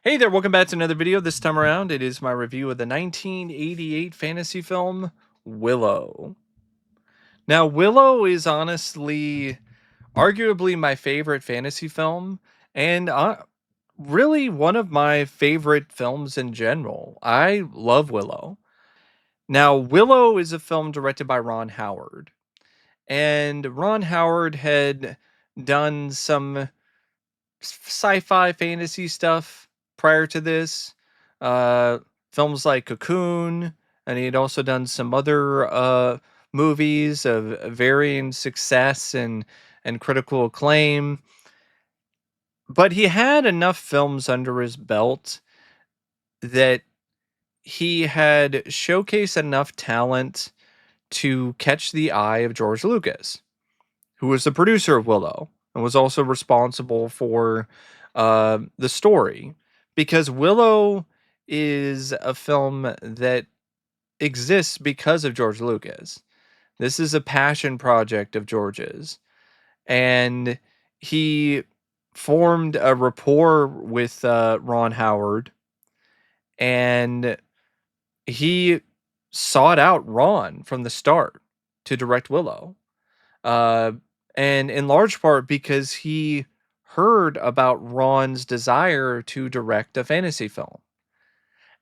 Hey there, welcome back to another video. This time around, it is my review of the 1988 fantasy film, Willow. Now, Willow is honestly, arguably my favorite fantasy film, and really one of my favorite films in general. I love Willow. Now, Willow is a film directed by Ron Howard, and Ron Howard had done some sci-fi fantasy stuff prior to this. Uh, Films like Cocoon, and he had also done some other movies of varying success and critical acclaim. But he had enough films under his belt that he had showcased enough talent to catch the eye of George Lucas, who was the producer of Willow and was also responsible for the story. Because Willow is a film that exists because of George Lucas. This is a passion project of George's. And he formed a rapport with Ron Howard, and he sought out Ron from the start to direct Willow. Uh, and in large part because he heard about Ron's desire to direct a fantasy film.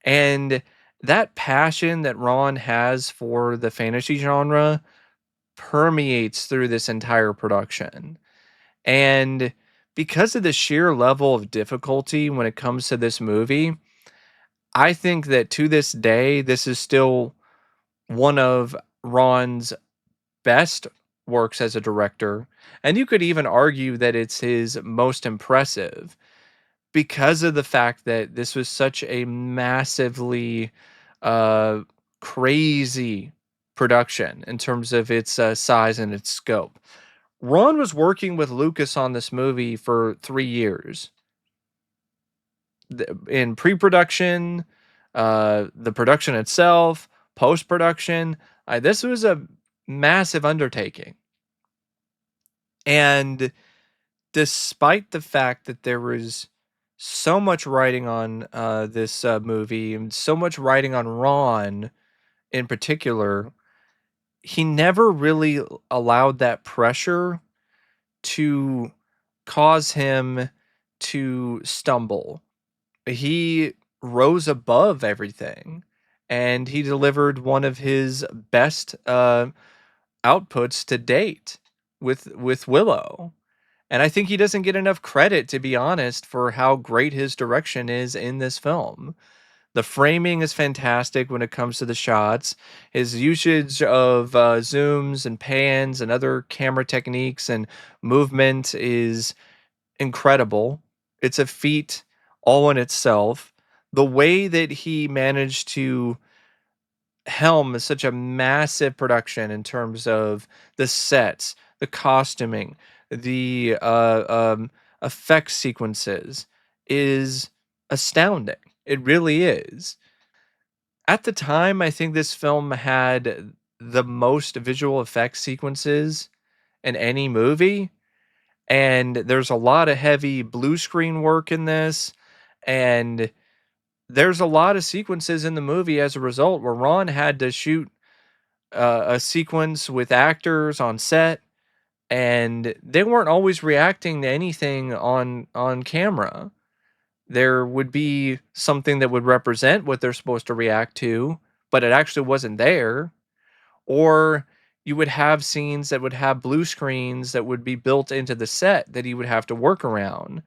And that passion that Ron has for the fantasy genre permeates through this entire production. And because of the sheer level of difficulty when it comes to this movie, I think that to this day, this is still one of Ron's best works as a director, and you could even argue that it's his most impressive because of the fact that this was such a massively uh, crazy production in terms of its size and its scope. Ron was working with Lucas on this movie for 3 years in pre-production, the production itself, post-production. This was a massive undertaking. And despite the fact that there was so much writing on this movie and so much writing on Ron in particular, he never really allowed that pressure to cause him to stumble. He rose above everything, and he delivered one of his best outputs to date with Willow. And I think he doesn't get enough credit, to be honest, for how great his direction is in this film. The framing is fantastic when it comes to the shots. His usage of zooms and pans and other camera techniques and movement is incredible. It's a feat all in itself. The way that he managed to helm such a massive production in terms of the sets, the costuming, the effects sequences is astounding. It really is. At the time, I think this film had the most visual effects sequences in any movie, and there's a lot of heavy blue screen work in this, and there's a lot of sequences in the movie as a result where Ron had to shoot a sequence with actors on set, and they weren't always reacting to anything on camera. There would be something that would represent what they're supposed to react to, but it actually wasn't there. Or you would have scenes that would have blue screens that would be built into the set that he would have to work around.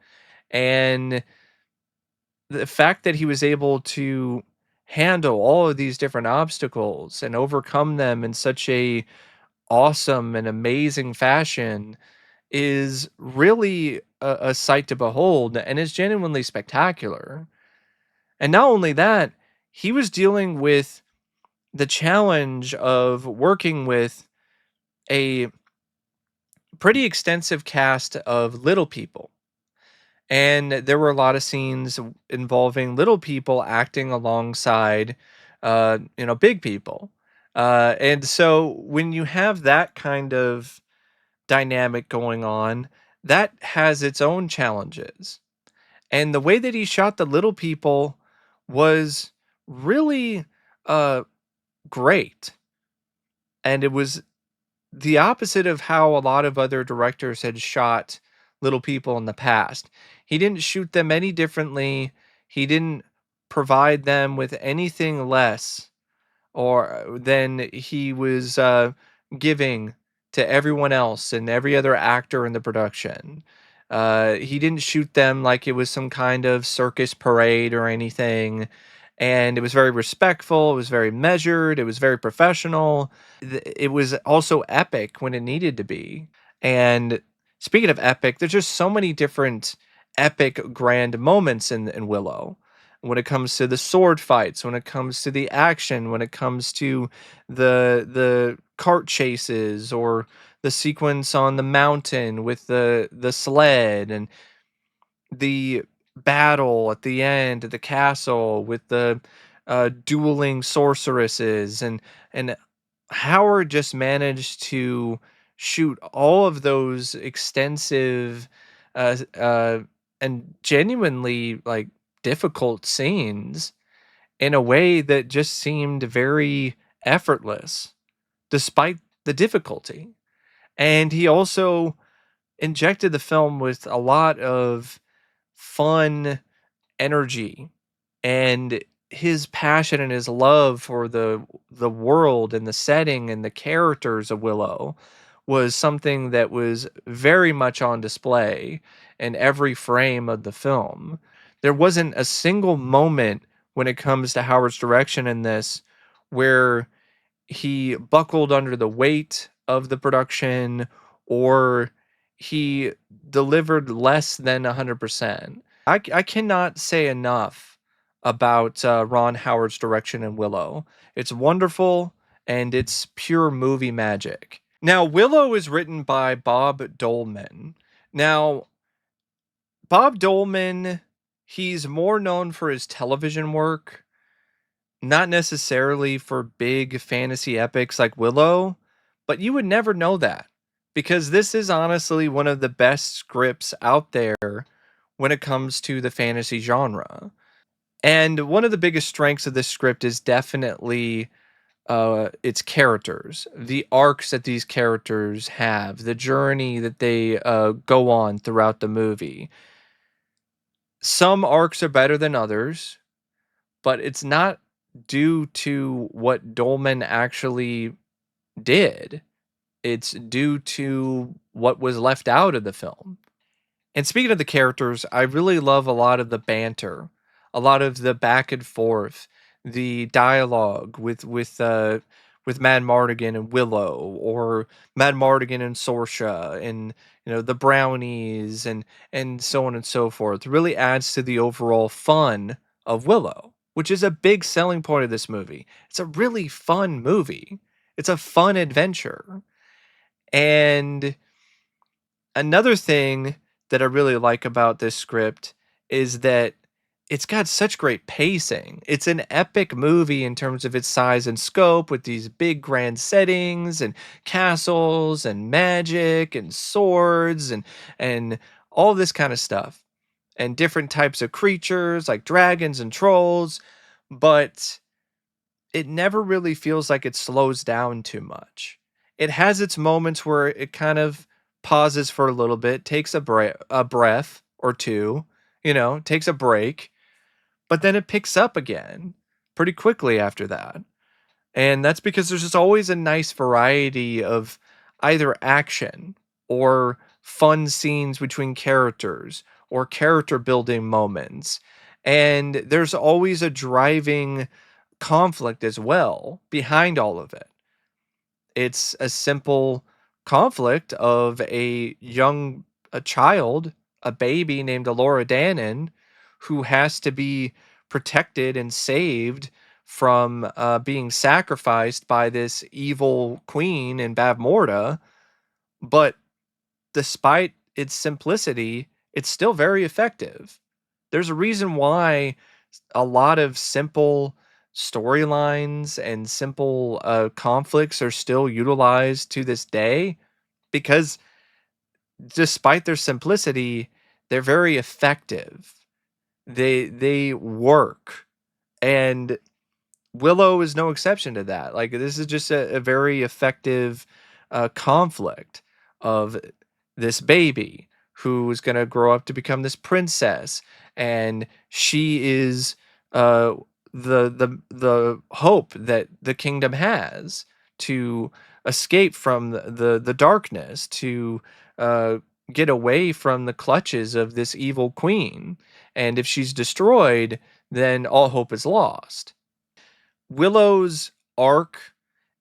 And the fact that he was able to handle all of these different obstacles and overcome them in such a awesome and amazing fashion is really a sight to behold and is genuinely spectacular. And not only that, he was dealing with the challenge of working with a pretty extensive cast of little people. And there were a lot of scenes involving little people acting alongside, big people. And so when you have that kind of dynamic going on, that has its own challenges. And the way that he shot the little people was really uh great. And it was the opposite of how a lot of other directors had shot little people in the past. He didn't shoot them any differently. He didn't provide them with anything less or than he was giving to everyone else and every other actor in the production. He didn't shoot them like it was some kind of circus parade or anything. And it was very respectful. It was very measured. It was very professional. It was also epic when it needed to be. And speaking of epic, there's just so many different epic grand moments in Willow. When it comes to the sword fights, when it comes to the action, when it comes to the cart chases or the sequence on the mountain with the sled and the battle at the end of the castle with the dueling sorceresses and Howard just managed to shoot all of those extensive uh, uh, and genuinely like difficult scenes in a way that just seemed very effortless despite the difficulty. And he also injected the film with a lot of fun energy and his passion and his love for the world and the setting and the characters of Willow was something that was very much on display in every frame of the film. There wasn't a single moment when it comes to Howard's direction in this where he buckled under the weight of the production or he delivered less than 100%. I cannot say enough about Ron Howard's direction in Willow. It's wonderful and it's pure movie magic. Now, Willow is written by Bob Dolman. Now, Bob Dolman, he's more known for his television work, not necessarily for big fantasy epics like Willow, but you would never know that because this is honestly one of the best scripts out there when it comes to the fantasy genre. And one of the biggest strengths of this script is definitely its characters, the arcs that these characters have, the journey that they go on throughout the movie. Some arcs are better than others, but it's not due to what Dolman actually did. It's due to what was left out of the film. And speaking of the characters, I really love a lot of the banter, a lot of the back and forth, the dialogue with Mad Martigan and Willow, or Mad Martigan and Sorsha, and the brownies and so on and so forth. Really adds to the overall fun of Willow, which is a big selling point of this movie. It's a really fun movie. It's a fun adventure. And another thing that I really like about this script is that it's got such great pacing. It's an epic movie in terms of its size and scope with these big grand settings and castles and magic and swords and all this kind of stuff and different types of creatures like dragons and trolls, but it never really feels like it slows down too much. It has its moments where it kind of pauses for a little bit, takes a breath or two, takes a break, but then it picks up again pretty quickly after that. And that's because there's just always a nice variety of either action or fun scenes between characters or character building moments. And there's always a driving conflict as well behind all of it. It's a simple conflict of a child, a baby named Alora Dannon, who has to be protected and saved from being sacrificed by this evil queen in Bavmorda. But despite its simplicity, it's still very effective. There's a reason why a lot of simple storylines and simple conflicts are still utilized to this day because despite their simplicity, they're very effective. they work, and Willow is no exception to that. Like, this is just a very effective conflict of this baby who is going to grow up to become this princess, and she is uh, the hope that the kingdom has to escape from the darkness, to uh, get away from the clutches of this evil queen. And if she's destroyed, then all hope is lost. Willow's arc,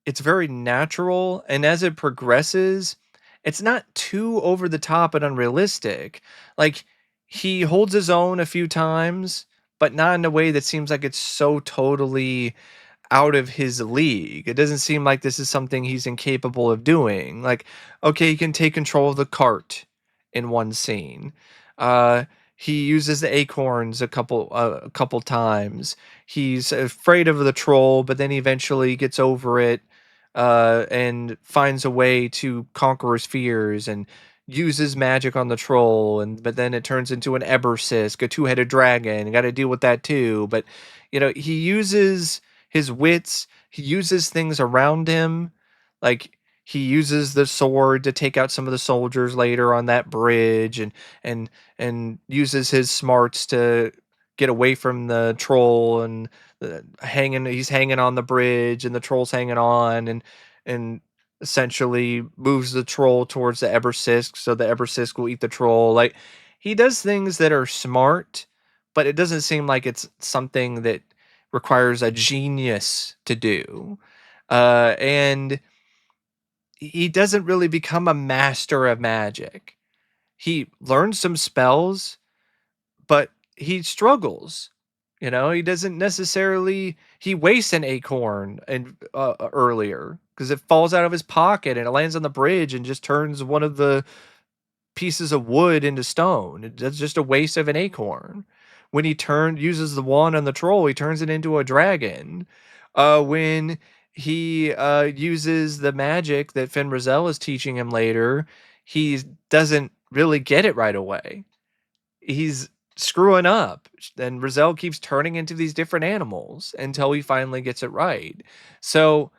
it's very natural, and as it progresses, it's not too over the top and unrealistic. Like, he holds his own a few times, but not in a way that seems like it's so totally out of his league. It doesn't seem like this is something he's incapable of doing. Like, okay, he can take control of the cart in one scene. Uh, he uses the acorns a couple times. He's afraid of the troll, but then he eventually gets over it and finds a way to conquer his fears and uses magic on the troll. And but then it turns into an Ebersisk, a two-headed dragon. Got to deal with that too. But he uses his wits, he uses things around him. Like, he uses the sword to take out some of the soldiers later on that bridge, and uses his smarts to get away from the troll, and he's hanging on the bridge and the troll's hanging on, and essentially moves the troll towards the Ebersisk so the Ebersisk will eat the troll. Like, he does things that are smart, but it doesn't seem like it's something that requires a genius to do. And he doesn't really become a master of magic. He learns some spells, but he struggles. He doesn't necessarily. He wastes an acorn and earlier because it falls out of his pocket and it lands on the bridge and just turns one of the pieces of wood into stone. That's just a waste of an acorn. When he uses the wand on the troll, he turns it into a dragon. When he uses the magic that Finn Rizal is teaching him later, he doesn't really get it right away. He's screwing up. And Rizal keeps turning into these different animals until he finally gets it right. So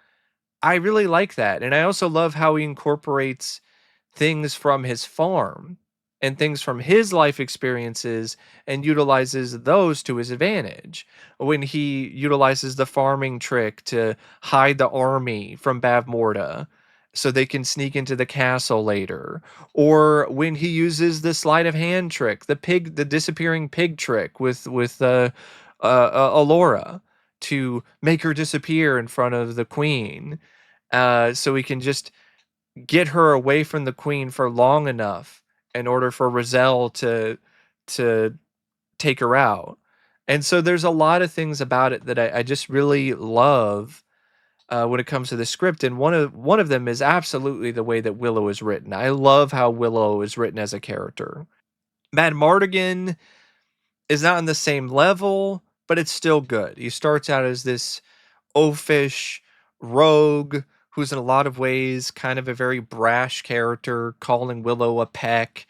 I really like that. And I also love how he incorporates things from his farm and things from his life experiences and utilizes those to his advantage. When he utilizes the farming trick to hide the army from Bavmorda so they can sneak into the castle later, or when he uses the sleight of hand trick, the disappearing pig trick with Alora to make her disappear in front of the queen, so he can just get her away from the queen for long enough in order for Rizal to take her out. And so there's a lot of things about it that I just really love when it comes to the script. And one of them is absolutely the way that Willow is written. I love how Willow is written as a character. Mad Martigan is not on the same level, but it's still good. He starts out as this oafish rogue who's in a lot of ways kind of a very brash character, calling Willow a peck,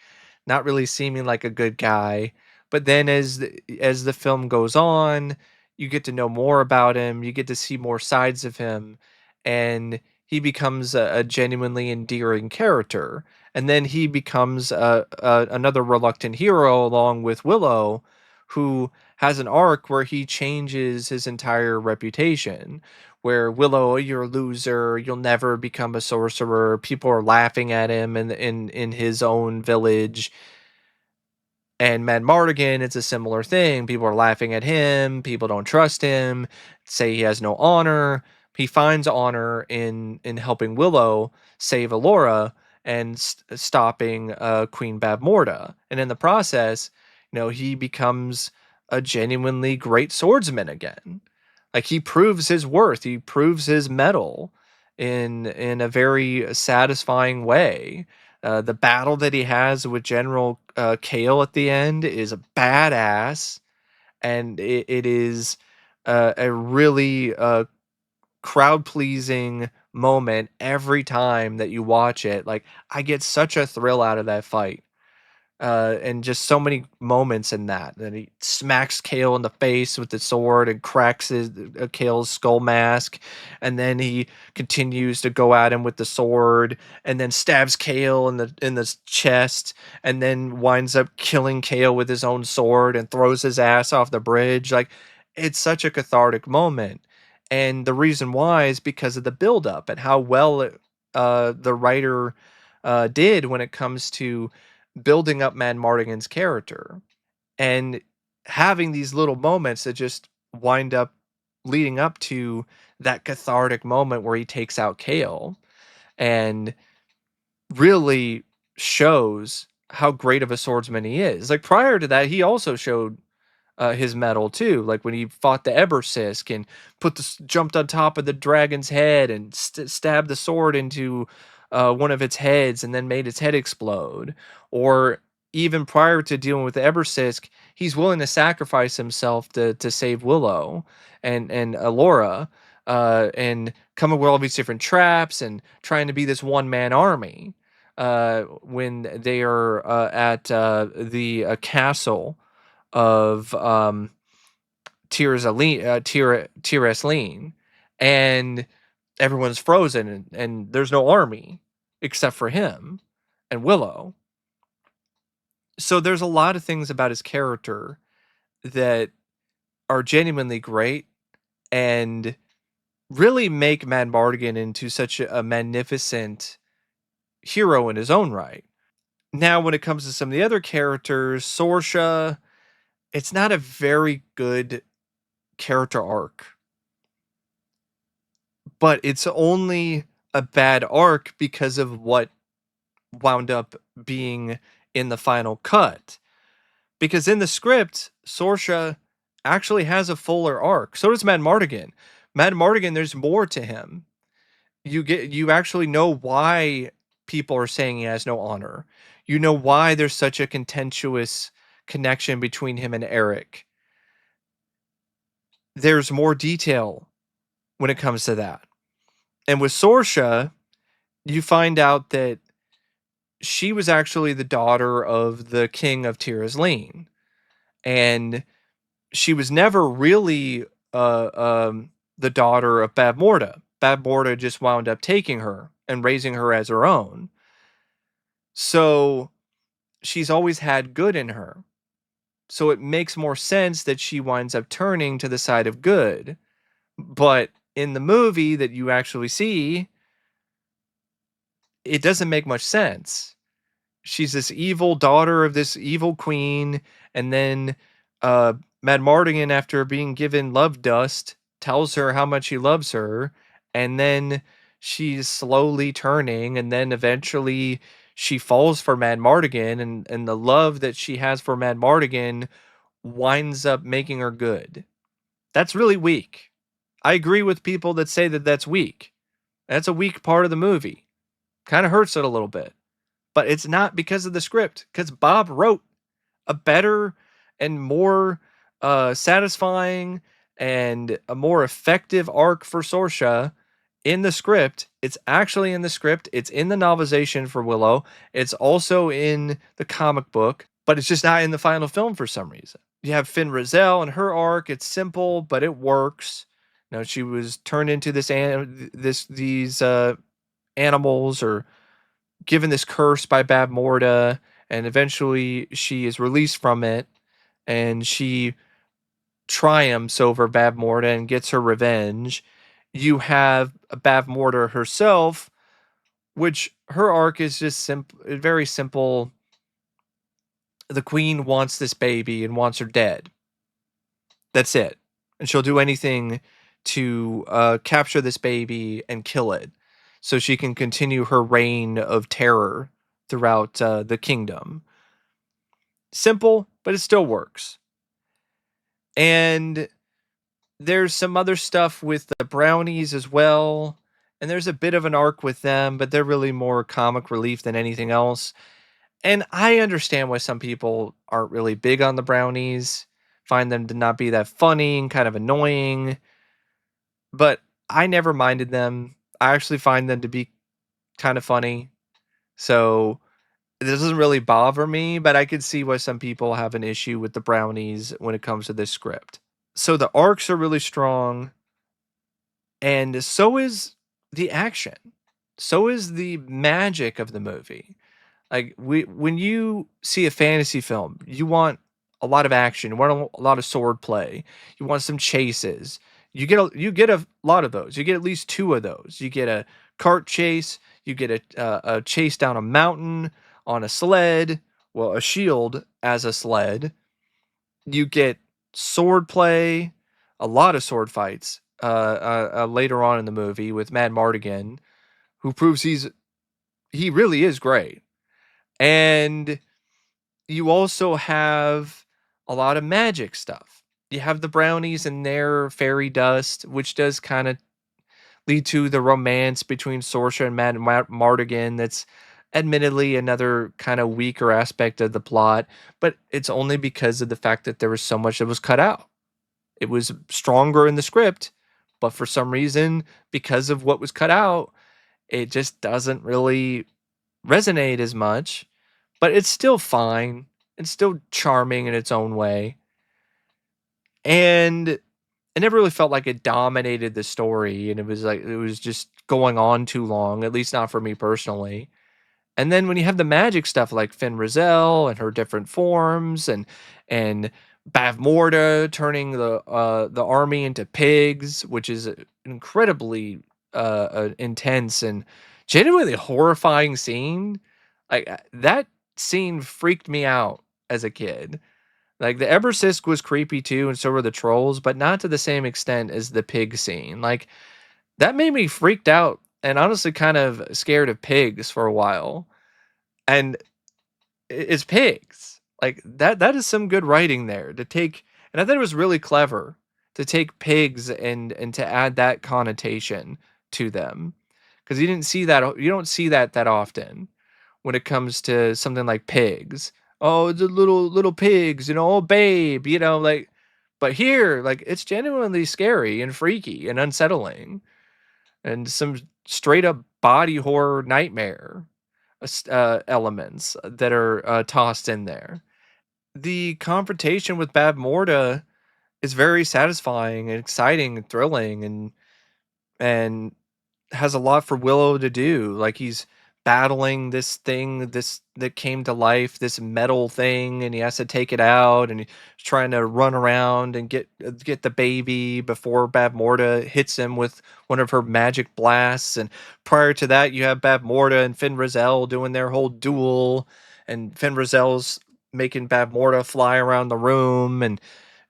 not really seeming like a good guy. But then as the film goes on, you get to know more about him, you get to see more sides of him, and he becomes a genuinely endearing character. And then he becomes another reluctant hero along with Willow, who has an arc where he changes his entire reputation. Where Willow, you're a loser, you'll never become a sorcerer. People are laughing at him in his own village. And Mad Mardigan, it's a similar thing. People are laughing at him. People don't trust him. Say he has no honor. He finds honor in helping Willow save Alora and stopping Queen Bavmorda. And in the process, he becomes a genuinely great swordsman again. Like, he proves his worth. He proves his mettle in a very satisfying way. The battle that he has with General Kale at the end is a badass, and it is a really crowd pleasing moment every time that you watch it. Like, I get such a thrill out of that fight. and just so many moments in that. And he smacks Kale in the face with the sword and cracks Kale's skull mask, and then he continues to go at him with the sword, and then stabs Kale in the chest, and then winds up killing Kale with his own sword and throws his ass off the bridge. Like, it's such a cathartic moment, and the reason why is because of the buildup and how well the writer did when it comes to building up Mad Mardigan's character and having these little moments that just wind up leading up to that cathartic moment where he takes out Kale and really shows how great of a swordsman he is. Like, prior to that, he also showed his metal too. Like when he fought the Ebersisk and jumped on top of the dragon's head and stabbed the sword into one of its heads and then made its head explode. Or even prior to dealing with the Ebersisk, he's willing to sacrifice himself to save Willow and Alora, and come up with all these different traps and trying to be this one man army. When they are at the castle of Tiresleen, and everyone's frozen, and there's no army except for him and Willow. So there's a lot of things about his character that are genuinely great and really make Mad Mardigan into such a magnificent hero in his own right. Now, when it comes to some of the other characters, Sorsha, it's not a very good character arc, but it's only a bad arc because of what wound up being in the final cut. Because in the script, Sorsha actually has a fuller arc. So does Mad Mardigan. Mad Mardigan, there's more to him. You actually know why people are saying he has no honor. You know why there's such a contentious connection between him and Eric. There's more detail when it comes to that. And with Sorsha, you find out that she was actually the daughter of the king of Tiresleen, and she was never really the daughter of Bab Morda. Bab Morda just wound up taking her and raising her as her own. So she's always had good in her. So it makes more sense that she winds up turning to the side of good. But in the movie that you actually see, it doesn't make much sense. She's this evil daughter of this evil queen, and then uh Mad Mardigan, after being given love dust, tells her how much he loves her, and then she's slowly turning, and then eventually she falls for Mad Mardigan, and the love that she has for Mad Mardigan winds up making her good. That's really weak. I agree with people that say that that's weak. That's a weak part of the movie. Kind of hurts it a little bit. But it's not because of the script, because Bob wrote a better and more satisfying and a more effective arc for Sorsha in the script. It's actually in the script. It's in the novelization for Willow. It's also in the comic book, but it's just not in the final film for some reason. You have Finn Rizal and her arc. It's simple, but it works. Now, she was turned into these animals, or given this curse by Bab Morda, and eventually she is released from it, and she triumphs over Bab Morda and gets her revenge. You have Bab Morda herself, which her arc is just very simple. The queen wants this baby and wants her dead. That's it. And she'll do anything to capture this baby and kill it so she can continue her reign of terror throughout the kingdom. Simple, but it still works. And there's some other stuff with the brownies as well. And there's a bit of an arc with them, but they're really more comic relief than anything else. And I understand why some people aren't really big on the brownies, find them to not be that funny and kind of annoying. But I never minded them. I actually find them to be kind of funny. So It doesn't really bother me, but I could see why some people have an issue with the brownies when it comes to this script. So the arcs are really strong, and so is the action. So is the magic of the movie. Like when you see a fantasy film, you want a lot of action, you want a lot of sword play, you want some chases. You get a lot of those. You get at least two of those. You get a cart chase, you get a chase down a mountain on a sled, well, a shield as a sled. You get sword play, a lot of sword fights later on in the movie with Mad Martigan, who proves he really is great. And you also have a lot of magic stuff. You have the brownies and their fairy dust, which does kind of lead to the romance between Sorsha and Mardigan. That's admittedly another kind of weaker aspect of the plot, but it's only because of the fact that there was so much that was cut out. It was stronger in the script, but for some reason, because of what was cut out, it just doesn't really resonate as much, but it's still fine. It's still charming in its own way. And it never really felt like it dominated the story and it was just going on too long, at least not for me personally. And then when you have the magic stuff like Finn Rizal and her different forms and Bavmorda turning the army into pigs, which is an incredibly intense and genuinely horrifying scene. Like that scene freaked me out as a kid. Like the Ebersisk was creepy too, and so were the trolls, but not to the same extent as the pig scene. Like that made me freaked out and honestly kind of scared of pigs for a while. And it's pigs. Like that is some good writing there to take, and I thought it was really clever to take pigs and to add that connotation to them. Because you don't see that often when it comes to something like pigs. Oh, the little pigs, oh babe, like but here, like it's genuinely scary and freaky and unsettling and some straight up body horror nightmare elements that are tossed in there. The confrontation with Bab Morda is very satisfying and exciting and thrilling and has a lot for Willow to do. Like he's battling this thing, this that came to life, this metal thing, and he has to take it out, and he's trying to run around and get the baby before Bavmorda hits him with one of her magic blasts. And prior to that, you have Bavmorda and Finn Rizal doing their whole duel, and Finn Rizal's making Bavmorda fly around the room, and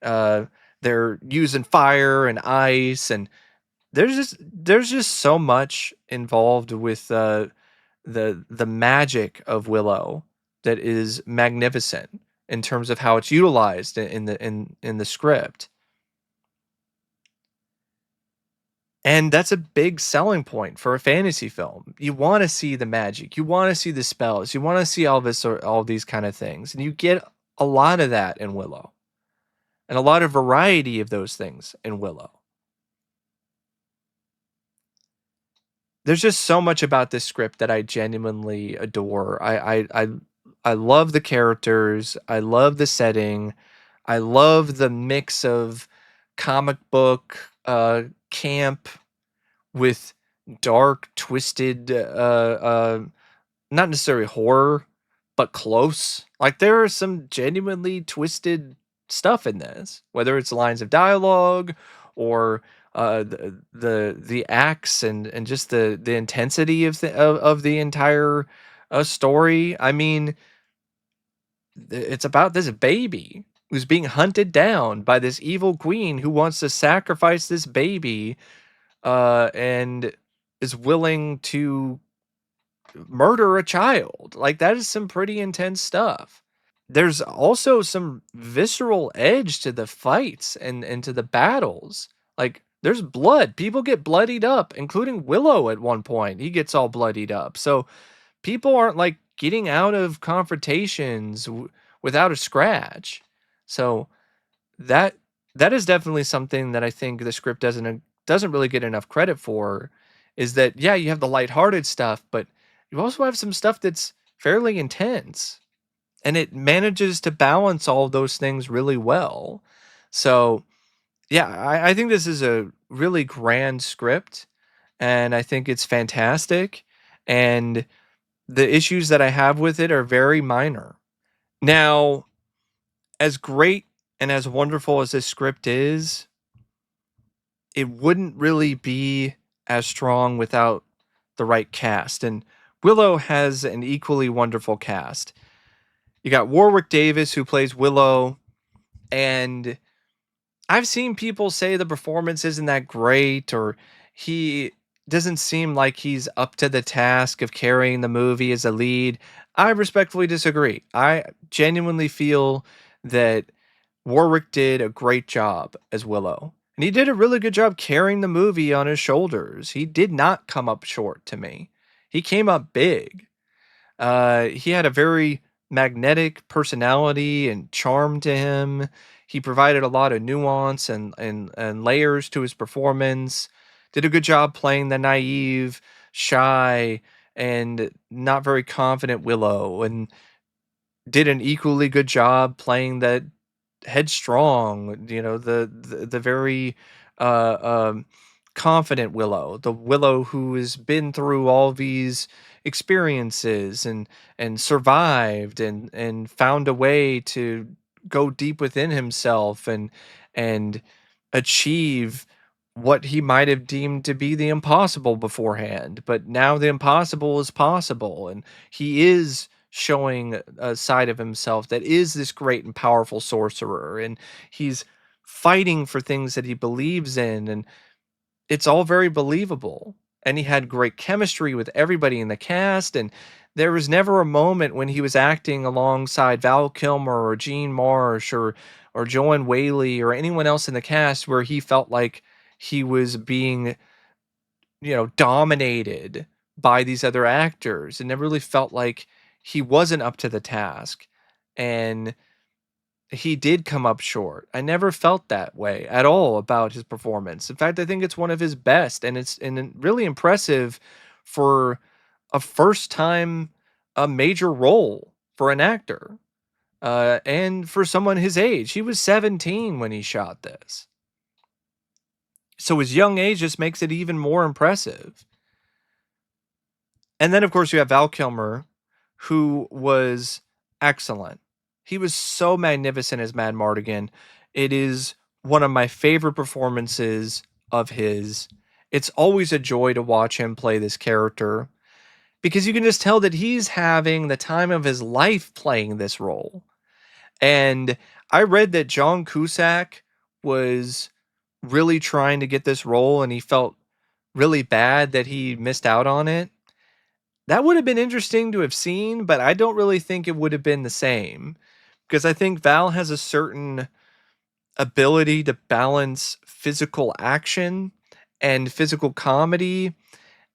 uh, they're using fire and ice and there's just so much involved with the magic of Willow that is magnificent in terms of how it's utilized in the script. And that's a big selling point for a fantasy film. You want to see the magic, you want to see the spells, you want to see all these kind of things, and you get a lot of that in Willow, and a lot of variety of those things in Willow. There's just so much about this script that I genuinely adore. I love the characters. I love the setting. I love the mix of comic book camp with dark, twisted not necessarily horror, but close. Like there are some genuinely twisted stuff in this, whether it's lines of dialogue or the acts and just the intensity of the entire story. I mean, it's about this baby who's being hunted down by this evil queen who wants to sacrifice this baby and is willing to murder a child. Like that is some pretty intense stuff. There's also some visceral edge to the fights and to the battles. Like there's blood. People get bloodied up, including Willow at one point. He gets all bloodied up. So people aren't like getting out of confrontations without a scratch. So that that is definitely something that I think the script doesn't really get enough credit for is that yeah, you have the lighthearted stuff, but you also have some stuff that's fairly intense. And it manages to balance all of those things really well. So, yeah, I think this is a really grand script, and I think it's fantastic. And the issues that I have with it are very minor. Now, as great and as wonderful as this script is, it wouldn't really be as strong without the right cast. And Willow has an equally wonderful cast. You got Warwick Davis, who plays Willow, and I've seen people say the performance isn't that great, or he doesn't seem like he's up to the task of carrying the movie as a lead. I respectfully disagree. I genuinely feel that Warwick did a great job as Willow. And he did a really good job carrying the movie on his shoulders. He did not come up short to me. He came up big. He had a very magnetic personality and charm to him. He provided a lot of nuance and layers to his performance. Did a good job playing the naive, shy, and not very confident Willow, and did an equally good job playing that headstrong, the very uh, um, confident Willow, the Willow who has been through all these experiences and survived and found a way to go deep within himself and achieve what he might have deemed to be the impossible beforehand, but now the impossible is possible, and he is showing a side of himself that is this great and powerful sorcerer, and he's fighting for things that he believes in, and it's all very believable. And he had great chemistry with everybody in the cast, and there was never a moment when he was acting alongside Val Kilmer or Gene Marsh or Joanne Whalley or anyone else in the cast where he felt like he was being, dominated by these other actors. It never really felt like he wasn't up to the task. And he did come up short. I never felt that way at all about his performance. In fact, I think it's one of his best, and really impressive for a first time a major role for an actor. And for someone his age, he was 17 when he shot this. So his young age just makes it even more impressive. And then, of course, you have Val Kilmer, who was excellent. He was so magnificent as Mad Martigan. It is one of my favorite performances of his. It's always a joy to watch him play this character because you can just tell that he's having the time of his life playing this role. And I read that John Cusack was really trying to get this role and he felt really bad that he missed out on it. That would have been interesting to have seen, but I don't really think it would have been the same because I think Val has a certain ability to balance physical action and physical comedy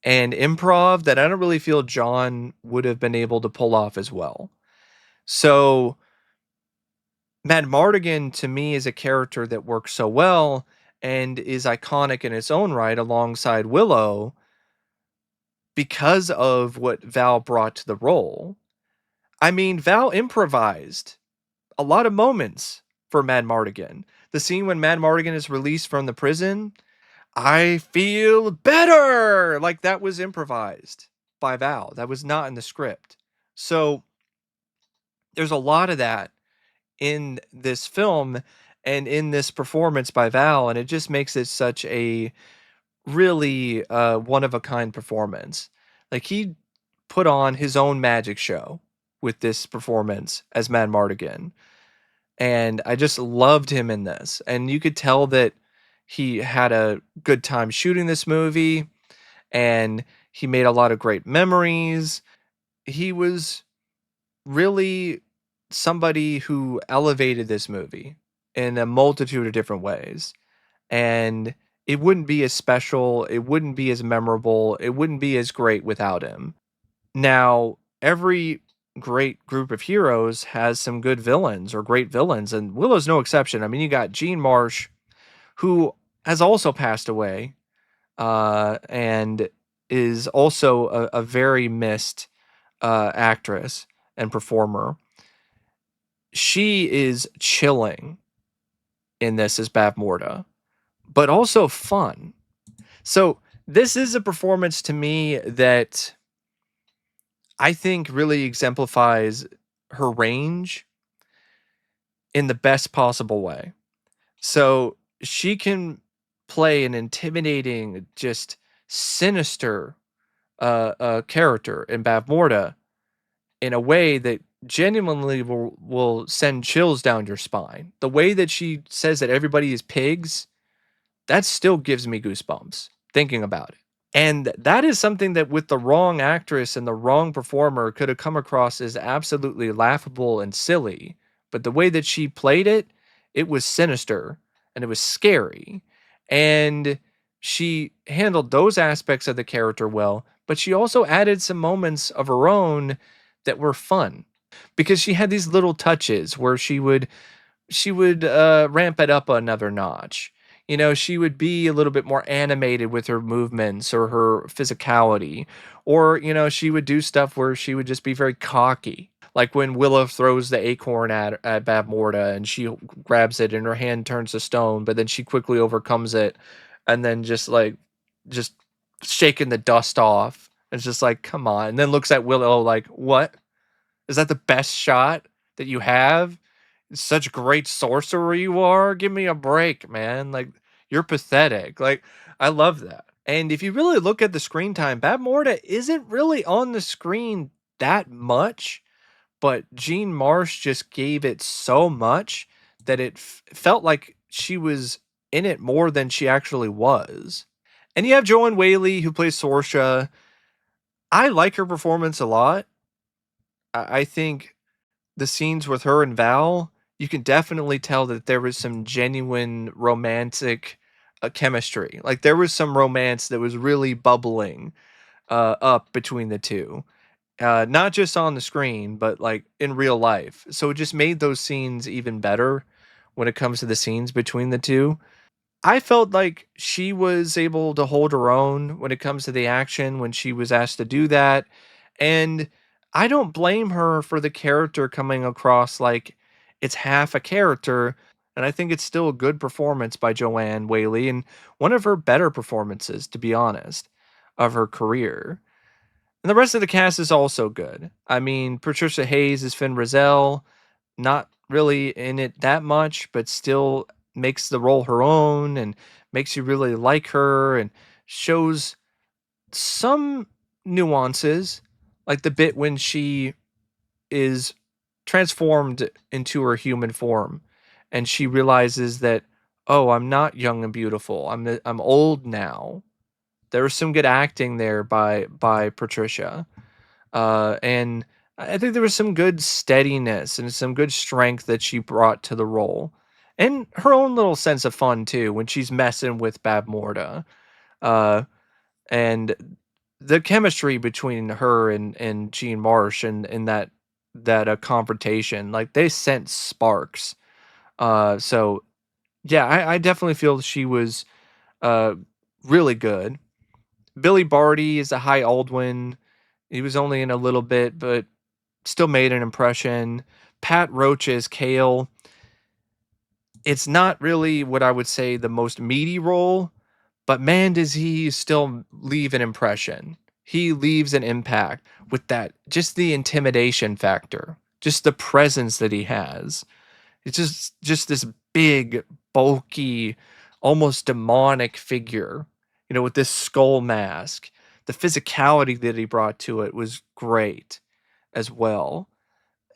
and improv that I don't really feel John would have been able to pull off as well. So, Mad Martigan to me is a character that works so well and is iconic in its own right alongside Willow because of what Val brought to the role. I mean, Val improvised a lot of moments for Mad Martigan. The scene when Mad Martigan is released from the prison, I feel better. Like that was improvised by Val. That was not in the script. So there's a lot of that in this film and in this performance by Val, and it just makes it such a really one of a kind performance. Like he put on his own magic show with this performance as Mad Martigan. And I just loved him in this. And you could tell that he had a good time shooting this movie and he made a lot of great memories. He was really somebody who elevated this movie in a multitude of different ways. And it wouldn't be as special, it wouldn't be as memorable, it wouldn't be as great without him. Now, every great group of heroes has some good villains or great villains, and Willow's no exception. I mean, you got Gene Marsh, who has also passed away, and is also a very missed actress and performer. She is chilling in this as Bavmorda, but also fun. So this is a performance to me that I think really exemplifies her range in the best possible way. So she can play an intimidating, just sinister character in Bavmorda in a way that genuinely will send chills down your spine. The way that she says that everybody is pigs, that still gives me goosebumps thinking about it. And that is something that with the wrong actress and the wrong performer could have come across as absolutely laughable and silly. But the way that she played it, it was sinister and it was scary. And she handled those aspects of the character well, but she also added some moments of her own that were fun because she had these little touches where she would ramp it up another notch. You know, she would be a little bit more animated with her movements or her physicality. Or, you know, she would do stuff where she would just be very cocky. Like when Willow throws the acorn at Bavmorda and she grabs it and her hand turns to stone, but then she quickly overcomes it and then just shaking the dust off. It's just like, come on. And then looks at Willow like, what? Is that the best shot that you have? Such great sorcerer you are. Give me a break, man. Like, you're pathetic. Like, I love that. And if you really look at the screen time, Bavmorda isn't really on the screen that much, but Jean Marsh just gave it so much that it felt like she was in it more than she actually was. And you have Joanne Whalley who plays Sorsha. I like her performance a lot. I think the scenes with her and Val, you can definitely tell that there was some genuine romantic chemistry. Like there was some romance that was really bubbling up between the two, not just on the screen, but like in real life. So it just made those scenes even better when it comes to the scenes between the two. I felt like she was able to hold her own when it comes to the action when she was asked to do that. And I don't blame her for the character coming across like it's half a character. And I think it's still a good performance by Joanne Whalley and one of her better performances, to be honest, of her career. And the rest of the cast is also good. I mean, Patricia Hayes is Finn Rizal, not really in it that much, but still makes the role her own and makes you really like her and shows some nuances, like the bit when she is transformed into her human form and she realizes that, oh, I'm not young and beautiful. I'm old now. There was some good acting there by Patricia. And I think there was some good steadiness and some good strength that she brought to the role. And her own little sense of fun too when she's messing with Bavmorda. Uh, and the chemistry between her and Jean Marsh and that confrontation, like they sent sparks. So yeah, I definitely feel she was uh really good. Billy Barty is a high Aldwin. He was only in a little bit, but still made an impression. Pat Roach as Kale. It's not really what I would say the most meaty role, but man, does he still leave an impression. He leaves an impact with that, just the intimidation factor, just the presence that he has. It's just this big, bulky, almost demonic figure, you know, with this skull mask. The physicality that he brought to it was great as well.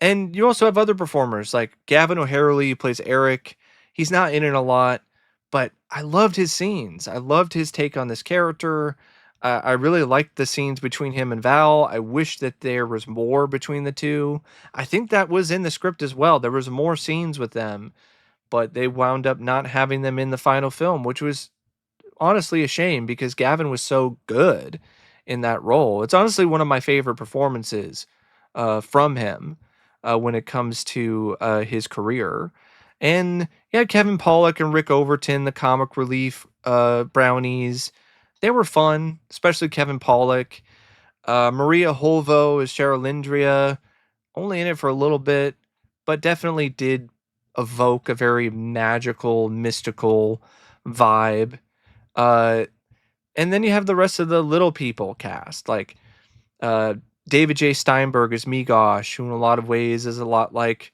And you also have other performers like Gavan O'Herlihy, who plays Eric. He's not in it a lot, but I loved his scenes. I loved his take on this character. I really liked the scenes between him and Val. I wish that there was more between the two. I think that was in the script as well. There was more scenes with them, but they wound up not having them in the final film, which was honestly a shame because Gavin was so good in that role. It's honestly one of my favorite performances from him when it comes to his career. And yeah, Kevin Pollak and Rick Overton, the comic relief brownies, they were fun, especially Kevin Pollak. Maria Holvo as Sheralindria, only in it for a little bit, but definitely did evoke a very magical, mystical vibe. Uh, and then you have the rest of the little people cast, like uh, David J. Steinberg as Migosh, who in a lot of ways is a lot like,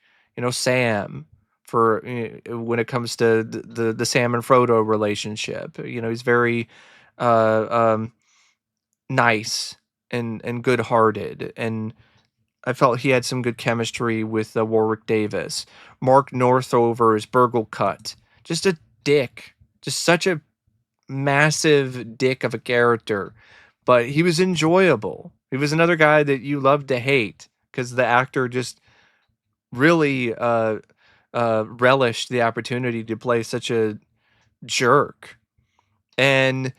Sam for when it comes to the Sam and Frodo relationship. He's very uh, um, nice and good-hearted, and I felt he had some good chemistry with Warwick Davis. Mark Northover as Burgle Cut, just a dick, just such a massive dick of a character, but he was enjoyable. He was another guy that you loved to hate because the actor just really relished the opportunity to play such a jerk. And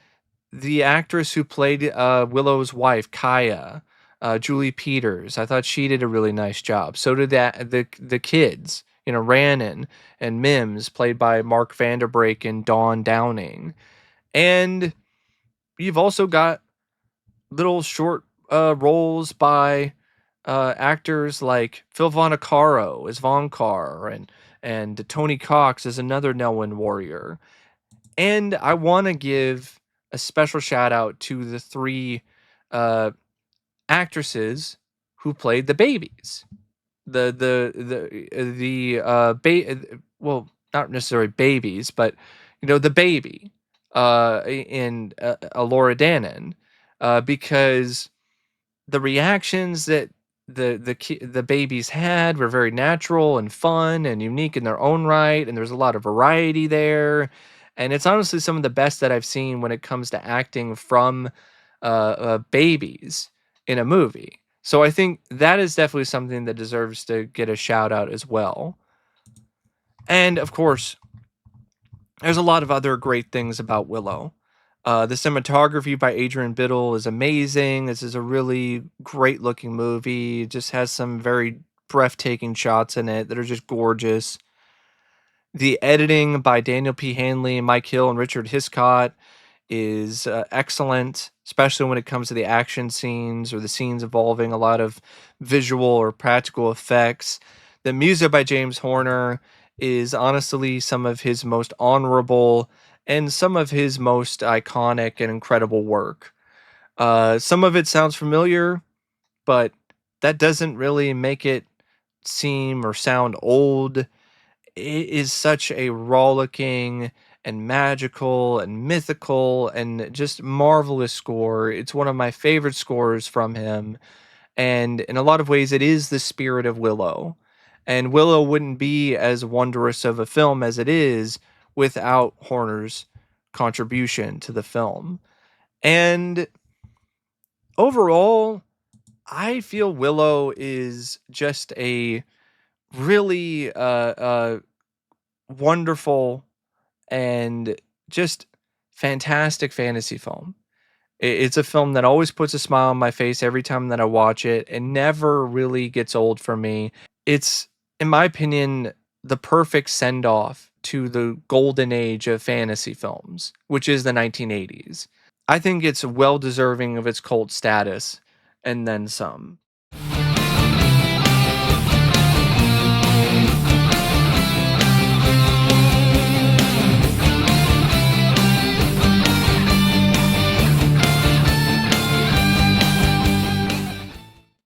the actress who played Willow's wife, Kaya, Julie Peters, I thought she did a really nice job. So did the kids, Rannon and Mims, played by Mark Vanderbrake and Dawn Downing. And you've also got little short roles by actors like Phil Vonacaro as Von Carr and Tony Cox as another Nelwyn warrior. And I want to give a special shout out to the three uh, actresses who played the babies. Well, not necessarily babies, but the baby in Laura Dannon, because the reactions that the babies had were very natural and fun and unique in their own right, and there's a lot of variety there, and it's honestly some of the best that I've seen when it comes to acting from babies in a movie. So I think that is definitely something that deserves to get a shout out as well. And of course, there's a lot of other great things about Willow. The cinematography by Adrian Biddle is amazing. This is a really great looking movie. It just has some very breathtaking shots in it that are just gorgeous. The editing by Daniel P. Hanley, Mike Hill, and Richard Hiscott is excellent, especially when it comes to the action scenes or the scenes involving a lot of visual or practical effects. The music by James Horner is honestly some of his most honorable and some of his most iconic and incredible work. Some of it sounds familiar, but that doesn't really make it seem or sound old. It is such a rollicking and magical and mythical and just marvelous score. It's one of my favorite scores from him. And in a lot of ways, it is the spirit of Willow. And Willow wouldn't be as wondrous of a film as it is without Horner's contribution to the film. And overall, I feel Willow is just a really wonderful and just fantastic fantasy film. It's a film that always puts a smile on my face every time that I watch it and never really gets old for me. It's, in my opinion, the perfect send off to the golden age of fantasy films, which is the 1980s. I think it's well deserving of its cult status and then some.